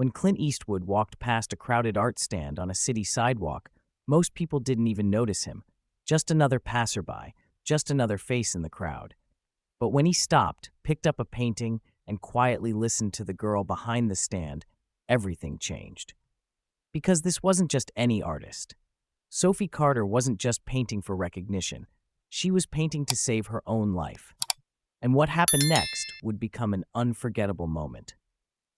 When Clint Eastwood walked past a crowded art stand on a city sidewalk, most people didn't even notice him. Just another passerby, just another face in the crowd. But when he stopped, picked up a painting, and quietly listened to the girl behind the stand, everything changed. Because this wasn't just any artist. Sophie Carter wasn't just painting for recognition. She was painting to save her own life. And what happened next would become an unforgettable moment.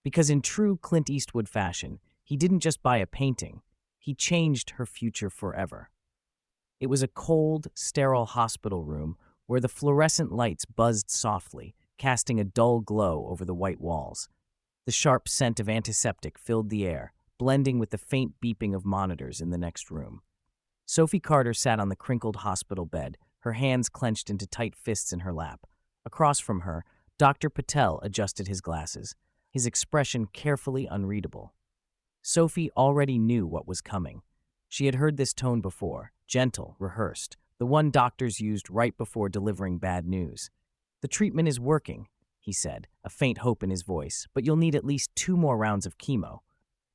Because in true Clint Eastwood fashion, he didn't just buy a painting, he changed her future forever. It was a cold, sterile hospital room where the fluorescent lights buzzed softly, casting a dull glow over the white walls. The sharp scent of antiseptic filled the air, blending with the faint beeping of monitors in the next room. Sophie Carter sat on the crinkled hospital bed, her hands clenched into tight fists in her lap. Across from her, Dr. Patel adjusted his glasses, his expression carefully unreadable. Sophie already knew what was coming. She had heard this tone before, gentle, rehearsed, the one doctors used right before delivering bad news. "The treatment is working," he said, a faint hope in his voice, "but you'll need at least 2 more rounds of chemo."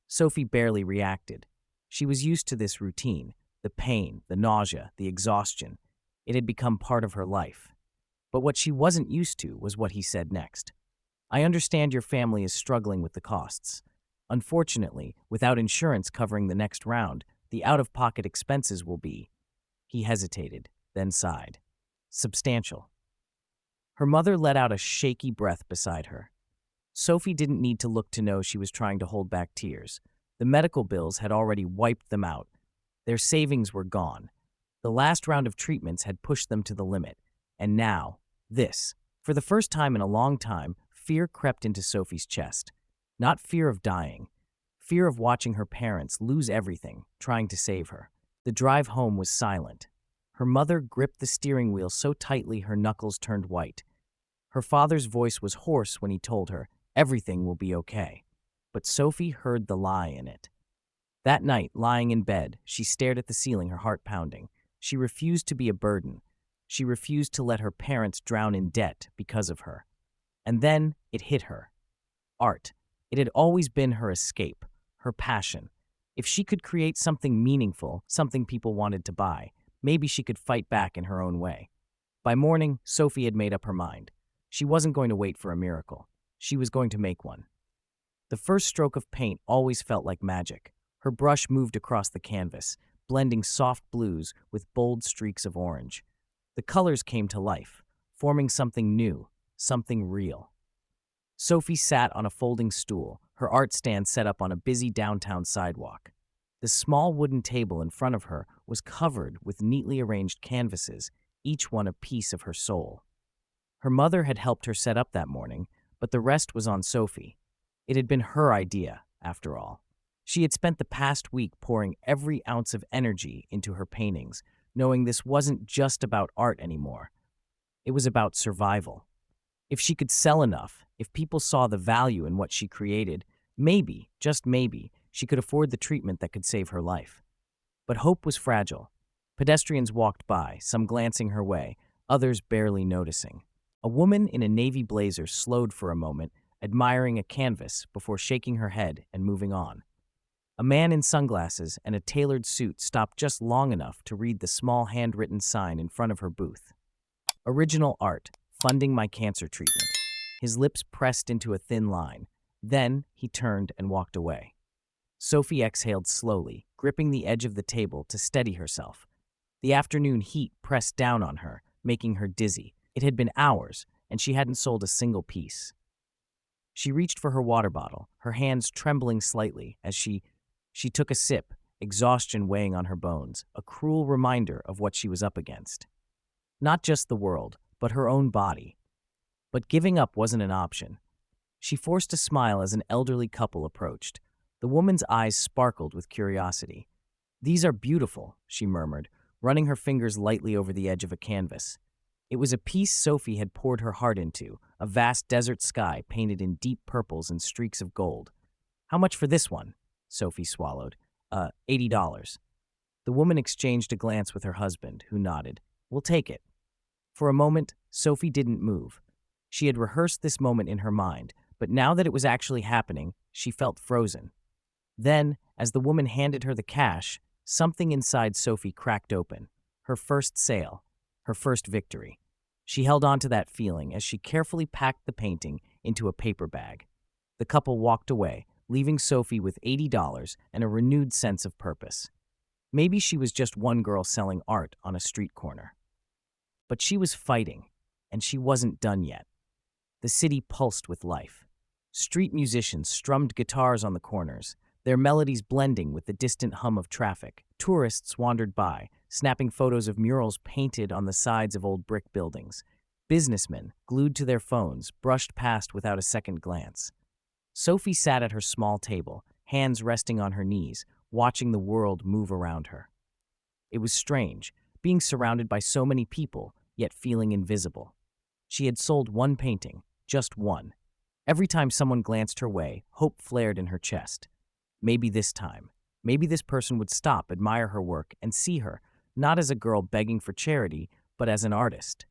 Sophie barely reacted. She was used to this routine, the pain, the nausea, the exhaustion. It had become part of her life. But what she wasn't used to was what he said next. "I understand your family is struggling with the costs. Unfortunately, without insurance covering the next round, the out-of-pocket expenses will be—" He hesitated, then sighed. "Substantial." Her mother let out a shaky breath beside her. Sophie didn't need to look to know she was trying to hold back tears. The medical bills had already wiped them out. Their savings were gone. The last round of treatments had pushed them to the limit. And now, this. For the first time in a long time, fear crept into Sophie's chest. Not fear of dying. Fear of watching her parents lose everything, trying to save her. The drive home was silent. Her mother gripped the steering wheel so tightly her knuckles turned white. Her father's voice was hoarse when he told her, "Everything will be okay." But Sophie heard the lie in it. That night, lying in bed, she stared at the ceiling, her heart pounding. She refused to be a burden. She refused to let her parents drown in debt because of her. And then it hit her. Art. It had always been her escape, her passion. If she could create something meaningful, something people wanted to buy, maybe she could fight back in her own way. By morning, Sophie had made up her mind. She wasn't going to wait for a miracle. She was going to make one. The first stroke of paint always felt like magic. Her brush moved across the canvas, blending soft blues with bold streaks of orange. The colors came to life, forming something new, something real. Sophie sat on a folding stool, her art stand set up on a busy downtown sidewalk. The small wooden table in front of her was covered with neatly arranged canvases, each one a piece of her soul. Her mother had helped her set up that morning, but the rest was on Sophie. It had been her idea, after all. She had spent the past week pouring every ounce of energy into her paintings, knowing this wasn't just about art anymore. It was about survival. If she could sell enough, if people saw the value in what she created, maybe, just maybe, she could afford the treatment that could save her life. But hope was fragile. Pedestrians walked by, some glancing her way, others barely noticing. A woman in a navy blazer slowed for a moment, admiring a canvas before shaking her head and moving on. A man in sunglasses and a tailored suit stopped just long enough to read the small handwritten sign in front of her booth. "Original art, funding my cancer treatment." His lips pressed into a thin line. Then he turned and walked away. Sophie exhaled slowly, gripping the edge of the table to steady herself. The afternoon heat pressed down on her, making her dizzy. It had been hours, and she hadn't sold a single piece. She reached for her water bottle, her hands trembling slightly as she took a sip, exhaustion weighing on her bones, a cruel reminder of what she was up against. Not just the world, but her own body. But giving up wasn't an option. She forced a smile as an elderly couple approached. The woman's eyes sparkled with curiosity. "These are beautiful," she murmured, running her fingers lightly over the edge of a canvas. It was a piece Sophie had poured her heart into, a vast desert sky painted in deep purples and streaks of gold. "How much for this one?" Sophie swallowed. $80. The woman exchanged a glance with her husband, who nodded. "We'll take it." For a moment, Sophie didn't move. She had rehearsed this moment in her mind, but now that it was actually happening, She felt frozen. Then, as the woman handed her the cash, something inside Sophie cracked open. Her first sale, her first victory. She held on to that feeling as she carefully packed the painting into a paper bag. The couple walked away, leaving Sophie with $80 and a renewed sense of purpose. Maybe she was just one girl selling art on a street corner. But she was fighting, and she wasn't done yet. The city pulsed with life. Street musicians strummed guitars on the corners, their melodies blending with the distant hum of traffic. Tourists wandered by, snapping photos of murals painted on the sides of old brick buildings. Businessmen, glued to their phones, brushed past without a second glance. Sophie sat at her small table, hands resting on her knees, watching the world move around her. It was strange, being surrounded by so many people, yet feeling invisible. She had sold one painting, just one. Every time someone glanced her way, hope flared in her chest. Maybe this time, maybe this person would stop, admire her work, and see her, not as a girl begging for charity, but as an artist.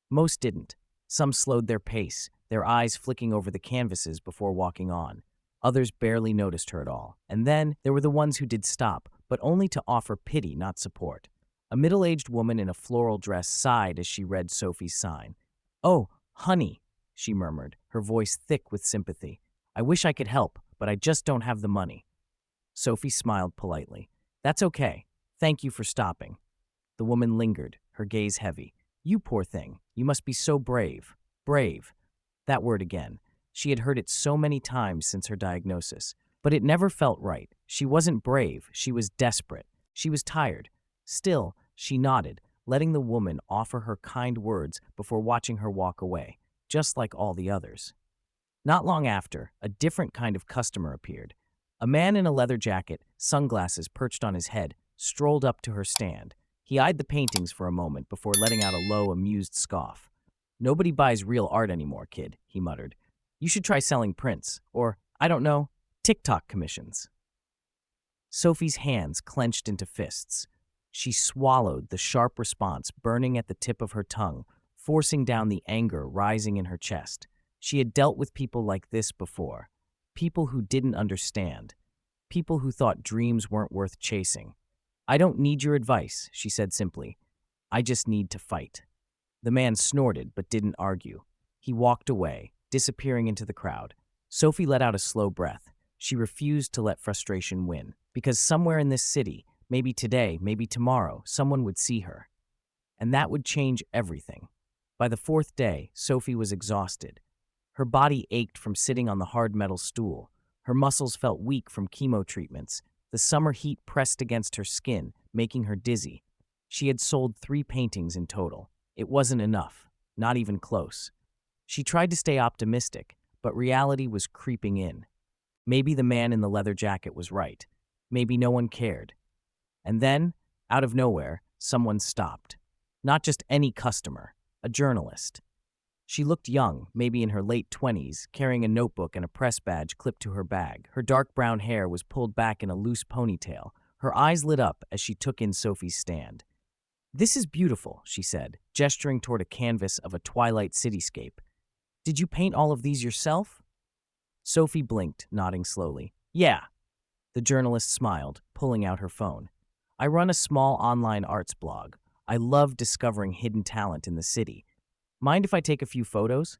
Most didn't. Some slowed their pace, their eyes flicking over the canvases before walking on. Others barely noticed her at all. And then there were the ones who did stop, but only to offer pity, not support. A middle-aged woman in a floral dress sighed as she read Sophie's sign. "Oh, honey," she murmured, her voice thick with sympathy. "I wish I could help, but I just don't have the money." Sophie smiled politely. "That's okay. Thank you for stopping." The woman lingered, her gaze heavy. "You poor thing. You must be so brave." Brave. That word again. She had heard it so many times since her diagnosis. But it never felt right. She wasn't brave. She was desperate. She was tired. Still, she nodded, letting the woman offer her kind words before watching her walk away, just like all the others. Not long after, a different kind of customer appeared. A man in a leather jacket, sunglasses perched on his head, strolled up to her stand. He eyed the paintings for a moment before letting out a low, amused scoff. "Nobody buys real art anymore, kid," he muttered. "You should try selling prints, or, I don't know, TikTok commissions." Sophie's hands clenched into fists. She swallowed the sharp response burning at the tip of her tongue, forcing down the anger rising in her chest. She had dealt with people like this before. People who didn't understand. People who thought dreams weren't worth chasing. "I don't need your advice," she said simply. "I just need to fight." The man snorted but didn't argue. He walked away, disappearing into the crowd. Sophie let out a slow breath. She refused to let frustration win, because somewhere in this city, maybe today, maybe tomorrow, someone would see her. And that would change everything. By the fourth day, Sophie was exhausted. Her body ached from sitting on the hard metal stool. Her muscles felt weak from chemo treatments. The summer heat pressed against her skin, making her dizzy. She had sold 3 paintings in total. It wasn't enough, not even close. She tried to stay optimistic, but reality was creeping in. Maybe the man in the leather jacket was right. Maybe no one cared. And then, out of nowhere, someone stopped. Not just any customer, a journalist. She looked young, maybe in her late 20s, carrying a notebook and a press badge clipped to her bag. Her dark brown hair was pulled back in a loose ponytail. Her eyes lit up as she took in Sophie's stand. "This is beautiful," she said, gesturing toward a canvas of a twilight cityscape. "Did you paint all of these yourself?" Sophie blinked, nodding slowly. "Yeah." The journalist smiled, pulling out her phone. "I run a small online arts blog. I love discovering hidden talent in the city. Mind if I take a few photos?"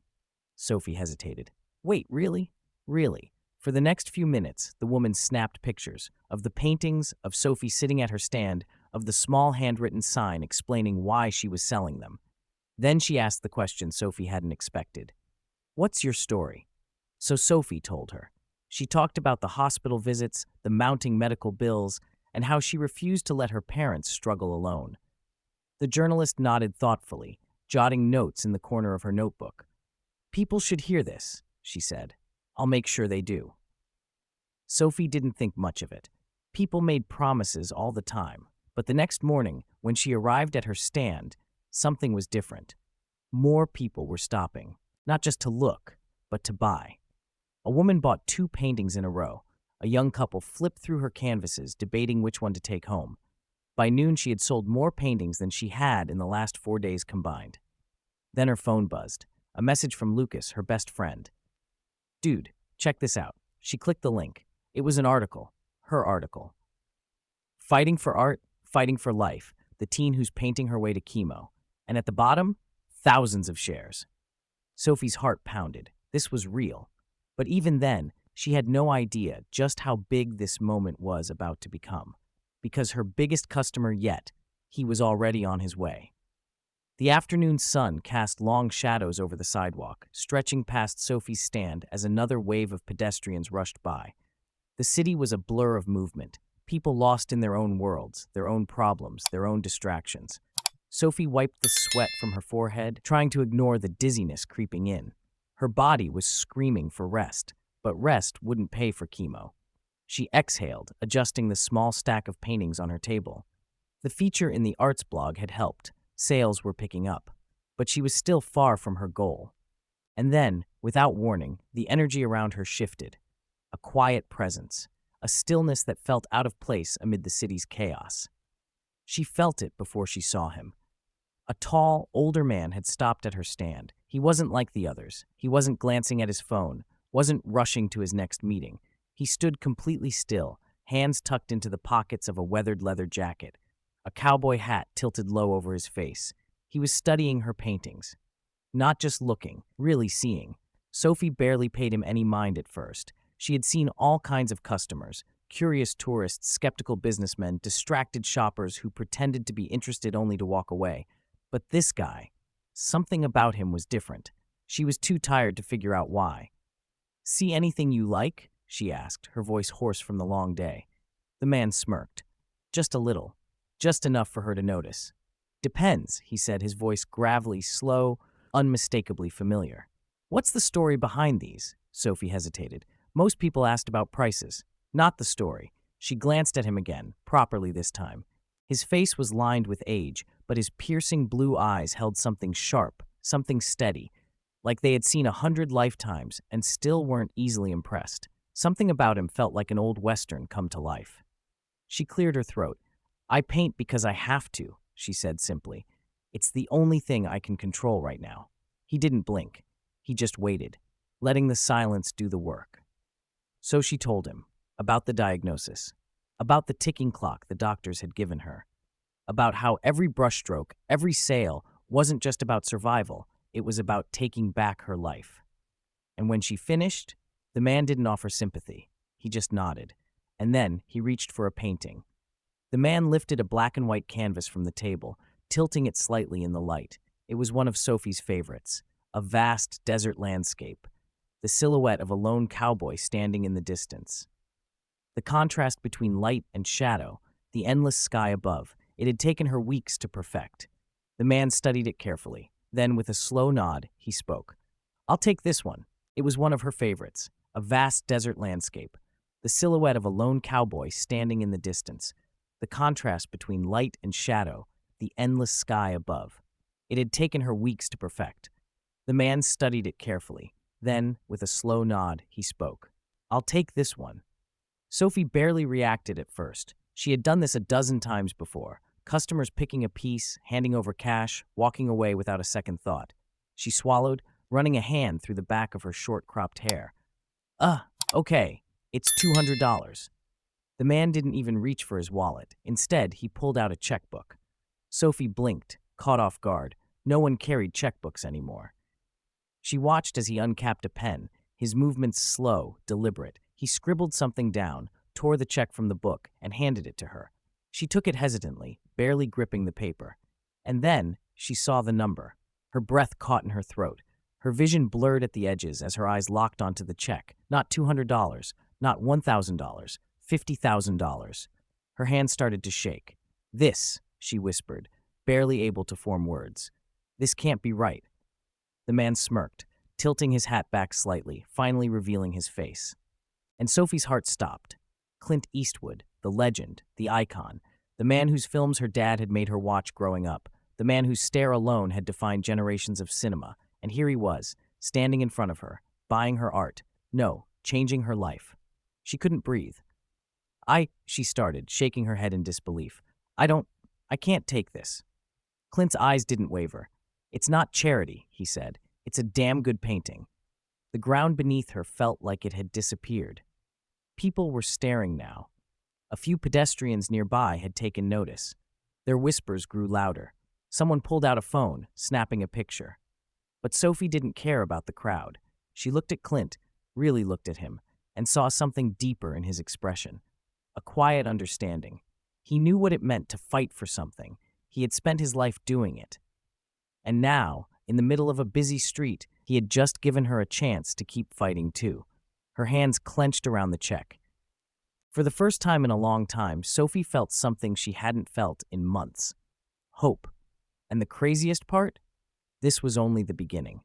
Sophie hesitated. "Wait, really? Really?" For the next few minutes, the woman snapped pictures of the paintings, of Sophie sitting at her stand, of the small handwritten sign explaining why she was selling them. Then she asked the question Sophie hadn't expected. "What's your story?" So Sophie told her. She talked about the hospital visits, the mounting medical bills, and how she refused to let her parents struggle alone. The journalist nodded thoughtfully, jotting notes in the corner of her notebook. "People should hear this," she said. "I'll make sure they do." Sophie didn't think much of it. People made promises all the time, but the next morning, when she arrived at her stand, something was different. More people were stopping, not just to look, but to buy. A woman bought 2 paintings in a row. A young couple flipped through her canvases, debating which one to take home. By noon, she had sold more paintings than she had in the last 4 days combined. Then her phone buzzed. A message from Lucas, her best friend. "Dude, check this out." She clicked the link. It was an article. Her article. Fighting for art, fighting for life. The teen who's painting her way to chemo. And at the bottom, thousands of shares. Sophie's heart pounded. This was real. But even then, she had no idea just how big this moment was about to become. Because her biggest customer yet, he was already on his way. The afternoon sun cast long shadows over the sidewalk, stretching past Sophie's stand as another wave of pedestrians rushed by. The city was a blur of movement, people lost in their own worlds, their own problems, their own distractions. Sophie wiped the sweat from her forehead, trying to ignore the dizziness creeping in. Her body was screaming for rest, but rest wouldn't pay for chemo. She exhaled, adjusting the small stack of paintings on her table. The feature in the arts blog had helped. Sales were picking up, but she was still far from her goal. And then, without warning, the energy around her shifted. A quiet presence, a stillness that felt out of place amid the city's chaos. She felt it before she saw him. A tall, older man had stopped at her stand. He wasn't like the others. He wasn't glancing at his phone, wasn't rushing to his next meeting. He stood completely still, hands tucked into the pockets of a weathered leather jacket, a cowboy hat tilted low over his face. He was studying her paintings. Not just looking, really seeing. Sophie barely paid him any mind at first. She had seen all kinds of customers, curious tourists, skeptical businessmen, distracted shoppers who pretended to be interested only to walk away. But this guy, something about him was different. She was too tired to figure out why. "See anything you like?" she asked, her voice hoarse from the long day. The man smirked. "Just a little. Just enough for her to notice." "Depends," he said, his voice gravelly, slow, unmistakably familiar. "What's the story behind these?" Sophie hesitated. Most people asked about prices, not the story. She glanced at him again, properly this time. His face was lined with age, but his piercing blue eyes held something sharp, something steady, like they had seen 100 lifetimes and still weren't easily impressed. Something about him felt like an old Western come to life. She cleared her throat. "I paint because I have to," she said simply. "It's the only thing I can control right now." He didn't blink. He just waited, letting the silence do the work. So she told him about the diagnosis, about the ticking clock the doctors had given her, about how every brushstroke, every sale wasn't just about survival, it was about taking back her life. And when she finished, the man didn't offer sympathy. He just nodded. And then he reached for a painting. The man lifted a black and white canvas from the table, tilting it slightly in the light. It was one of Sophie's favorites, a vast desert landscape, the silhouette of a lone cowboy standing in the distance. The contrast between light and shadow, the endless sky above, it had taken her weeks to perfect. The man studied it carefully. Then, with a slow nod, he spoke. "I'll take this one." It was one of her favorites, a vast desert landscape, the silhouette of a lone cowboy standing in the distance, the contrast between light and shadow, the endless sky above. It had taken her weeks to perfect. The man studied it carefully. Then, with a slow nod, he spoke. "I'll take this one." Sophie barely reacted at first. She had done this a dozen times before. Customers picking a piece, handing over cash, walking away without a second thought. She swallowed, running a hand through the back of her short-cropped hair. Okay, it's $200. The man didn't even reach for his wallet. Instead, he pulled out a checkbook. Sophie blinked, caught off guard. No one carried checkbooks anymore. She watched as he uncapped a pen, his movements slow, deliberate. He scribbled something down, tore the check from the book, and handed it to her. She took it hesitantly, barely gripping the paper. And then she saw the number. Her breath caught in her throat. Her vision blurred at the edges as her eyes locked onto the check. Not $200, not $1,000, $50,000. Her hand started to shake. "This," she whispered, barely able to form words. "This can't be right." The man smirked, tilting his hat back slightly, finally revealing his face. And Sophie's heart stopped. Clint Eastwood, the legend, the icon, the man whose films her dad had made her watch growing up, the man whose stare alone had defined generations of cinema, and here he was, standing in front of her, buying her art, no, changing her life. She couldn't breathe. She started, shaking her head in disbelief. I can't take this." Clint's eyes didn't waver. "It's not charity," he said. "It's a damn good painting." The ground beneath her felt like it had disappeared. People were staring now. A few pedestrians nearby had taken notice. Their whispers grew louder. Someone pulled out a phone, snapping a picture. But Sophie didn't care about the crowd. She looked at Clint, really looked at him, and saw something deeper in his expression. A quiet understanding. He knew what it meant to fight for something. He had spent his life doing it. And now, in the middle of a busy street, he had just given her a chance to keep fighting too. Her hands clenched around the check. For the first time in a long time, Sophie felt something she hadn't felt in months. Hope. And the craziest part? This was only the beginning.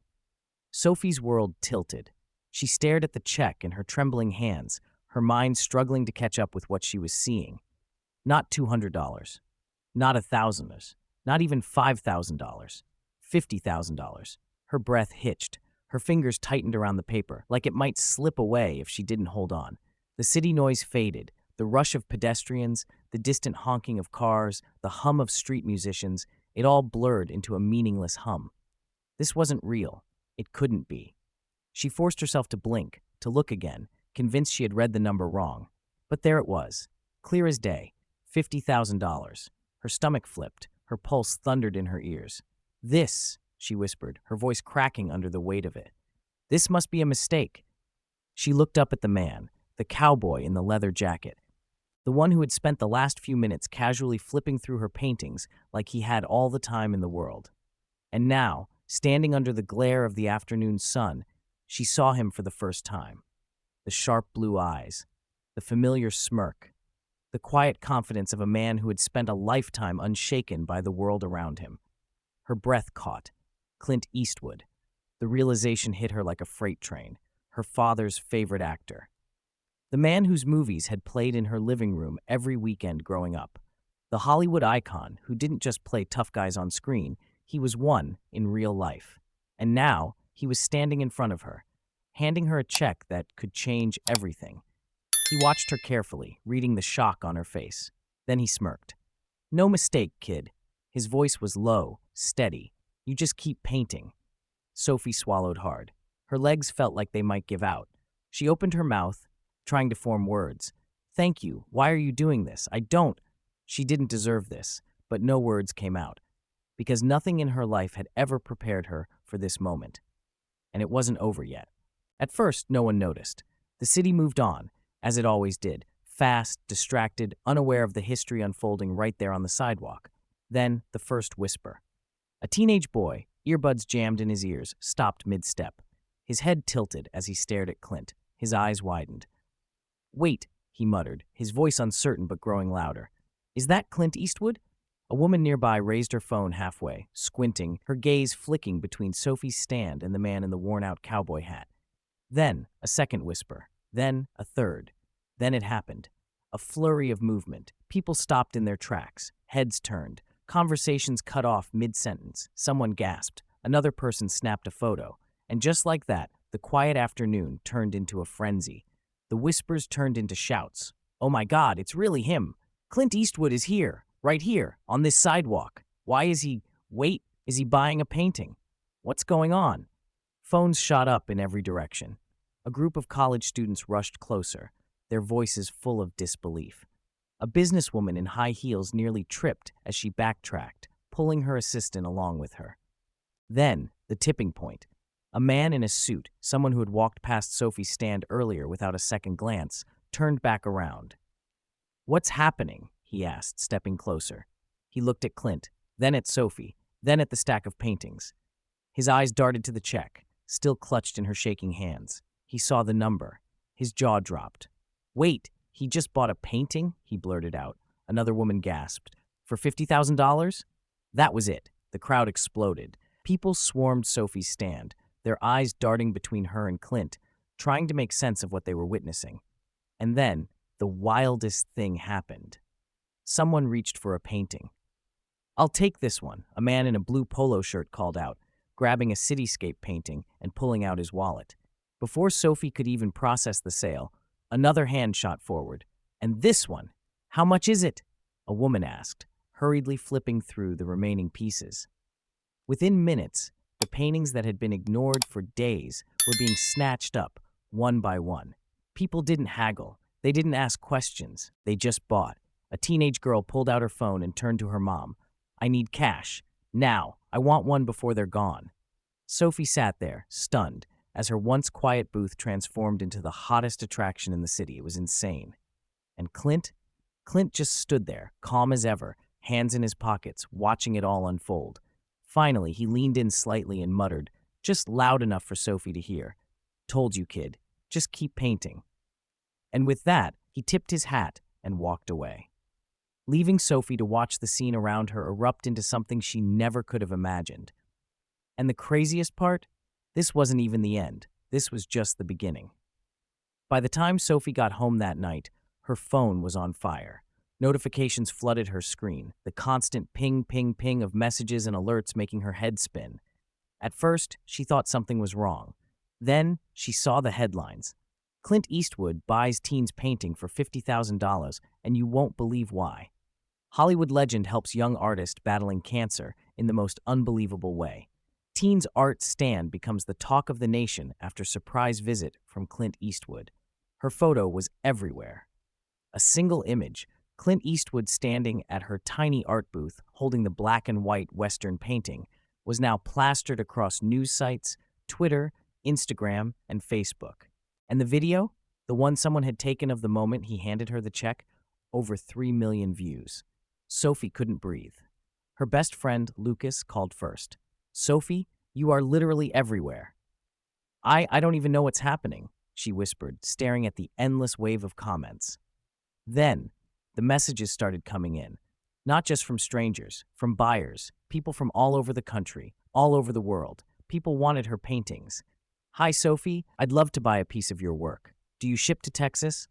Sophie's world tilted. She stared at the check in her trembling hands, her mind struggling to catch up with what she was seeing. Not $200. Not $1,000. Not even $5,000. $50,000. Her breath hitched. Her fingers tightened around the paper, like it might slip away if she didn't hold on. The city noise faded. The rush of pedestrians, the distant honking of cars, the hum of street musicians, it all blurred into a meaningless hum. This wasn't real. It couldn't be. She forced herself to blink, to look again, convinced she had read the number wrong. But there it was, clear as day, $50,000. Her stomach flipped, her pulse thundered in her ears. This, she whispered, her voice cracking under the weight of it. This must be a mistake. She looked up at the man, the cowboy in the leather jacket, the one who had spent the last few minutes casually flipping through her paintings like he had all the time in the world. And now, standing under the glare of the afternoon sun, she saw him for the first time. The sharp blue eyes, the familiar smirk, the quiet confidence of a man who had spent a lifetime unshaken by the world around him. Her breath caught. Clint Eastwood. The realization hit her like a freight train. Her father's favorite actor. The man whose movies had played in her living room every weekend growing up. The Hollywood icon who didn't just play tough guys on screen, he was one in real life. And now, he was standing in front of her, handing her a check that could change everything. He watched her carefully, reading the shock on her face. Then he smirked. No mistake, kid. His voice was low, steady. You just keep painting. Sophie swallowed hard. Her legs felt like they might give out. She opened her mouth, trying to form words. Thank you. Why are you doing this? I don't. She didn't deserve this, but no words came out, because nothing in her life had ever prepared her for this moment. And it wasn't over yet. At first, no one noticed. The city moved on, as it always did, fast, distracted, unaware of the history unfolding right there on the sidewalk. Then, the first whisper. A teenage boy, earbuds jammed in his ears, stopped mid-step. His head tilted as he stared at Clint. His eyes widened. Wait, he muttered, his voice uncertain but growing louder. Is that Clint Eastwood? A woman nearby raised her phone halfway, squinting, her gaze flicking between Sophie's stand and the man in the worn-out cowboy hat. Then, a second whisper. Then, a third. Then it happened. A flurry of movement. People stopped in their tracks. Heads turned. Conversations cut off mid-sentence. Someone gasped. Another person snapped a photo. And just like that, the quiet afternoon turned into a frenzy. The whispers turned into shouts. Oh my God, it's really him. Clint Eastwood is here, right here, on this sidewalk. Why is he... Wait, is he buying a painting? What's going on? Phones shot up in every direction. A group of college students rushed closer, their voices full of disbelief. A businesswoman in high heels nearly tripped as she backtracked, pulling her assistant along with her. Then, the tipping point. A man in a suit, someone who had walked past Sophie's stand earlier without a second glance, turned back around. What's happening? He asked, stepping closer. He looked at Clint, then at Sophie, then at the stack of paintings. His eyes darted to the check, still clutched in her shaking hands. He saw the number. His jaw dropped. Wait, he just bought a painting? He blurted out. Another woman gasped. For $50,000? That was it. The crowd exploded. People swarmed Sophie's stand, their eyes darting between her and Clint, trying to make sense of what they were witnessing. And then, the wildest thing happened. Someone reached for a painting. I'll take this one, a man in a blue polo shirt called out, grabbing a cityscape painting and pulling out his wallet. Before Sophie could even process the sale, another hand shot forward. And this one, how much is it? A woman asked, hurriedly flipping through the remaining pieces. Within minutes, the paintings that had been ignored for days were being snatched up, one by one. People didn't haggle. They didn't ask questions, they just bought. A teenage girl pulled out her phone and turned to her mom. I need cash. Now. I want one before they're gone. Sophie sat there, stunned, as her once quiet booth transformed into the hottest attraction in the city. It was insane. And Clint? Clint just stood there, calm as ever, hands in his pockets, watching it all unfold. Finally, he leaned in slightly and muttered, just loud enough for Sophie to hear. Told you, kid. Just keep painting. And with that, he tipped his hat and walked away, leaving Sophie to watch the scene around her erupt into something she never could have imagined. And the craziest part? This wasn't even the end. This was just the beginning. By the time Sophie got home that night, her phone was on fire. Notifications flooded her screen, the constant ping, ping, ping of messages and alerts making her head spin. At first, she thought something was wrong. Then, she saw the headlines. Clint Eastwood buys teens painting for $50,000, and you won't believe why. Hollywood legend helps young artist battling cancer in the most unbelievable way. Teen's art stand becomes the talk of the nation after surprise visit from Clint Eastwood. Her photo was everywhere. A single image, Clint Eastwood standing at her tiny art booth holding the black and white Western painting, was now plastered across news sites, Twitter, Instagram, and Facebook. And the video? The one someone had taken of the moment he handed her the check? Over 3 million views. Sophie couldn't breathe. Her best friend, Lucas, called first. Sophie, you are literally everywhere. I don't even know what's happening, she whispered, staring at the endless wave of comments. Then, the messages started coming in. Not just from strangers, from buyers, people from all over the country, all over the world. People wanted her paintings. Hi, Sophie, I'd love to buy a piece of your work. Do you ship to Texas?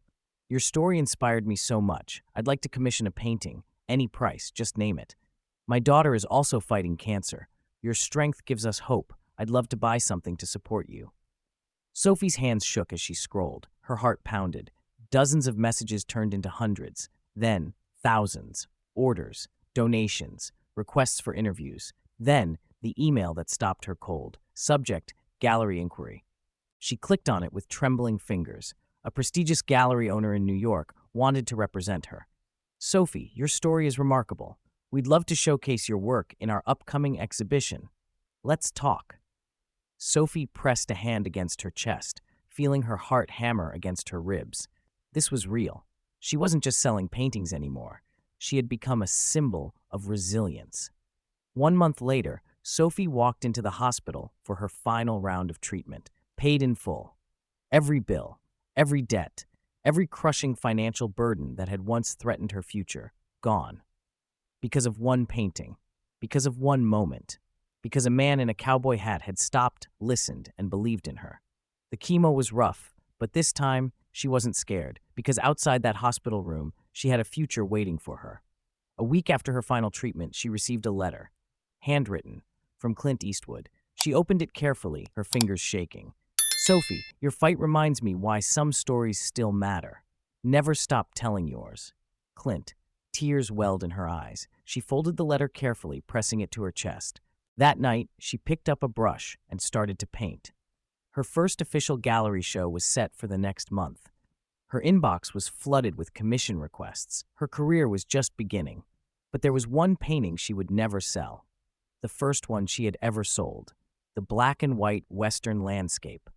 Your story inspired me so much. I'd like to commission a painting. Any price, just name it. My daughter is also fighting cancer. Your strength gives us hope. I'd love to buy something to support you. Sophie's hands shook as she scrolled. Her heart pounded. Dozens of messages turned into hundreds. Then, thousands. Orders, donations, requests for interviews. Then, the email that stopped her cold. Subject, gallery inquiry. She clicked on it with trembling fingers. A prestigious gallery owner in New York wanted to represent her. Sophie, your story is remarkable. We'd love to showcase your work in our upcoming exhibition. Let's talk. Sophie pressed a hand against her chest, feeling her heart hammer against her ribs. This was real. She wasn't just selling paintings anymore. She had become a symbol of resilience. 1 month later, Sophie walked into the hospital for her final round of treatment, paid in full. Every bill, every debt, every crushing financial burden that had once threatened her future, gone. Because of one painting, because of one moment, because a man in a cowboy hat had stopped, listened, and believed in her. The chemo was rough, but this time she wasn't scared, because outside that hospital room, she had a future waiting for her. A week after her final treatment, she received a letter, handwritten, from Clint Eastwood. She opened it carefully, her fingers shaking. Sophie, your fight reminds me why some stories still matter. Never stop telling yours. Clint. Tears welled in her eyes. She folded the letter carefully, pressing it to her chest. That night, she picked up a brush and started to paint. Her first official gallery show was set for the next month. Her inbox was flooded with commission requests. Her career was just beginning. But there was one painting she would never sell. The first one she had ever sold. The black and white Western landscape.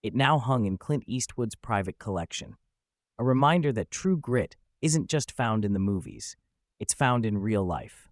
It now hung in Clint Eastwood's private collection. A reminder that true grit isn't just found in the movies. It's found in real life.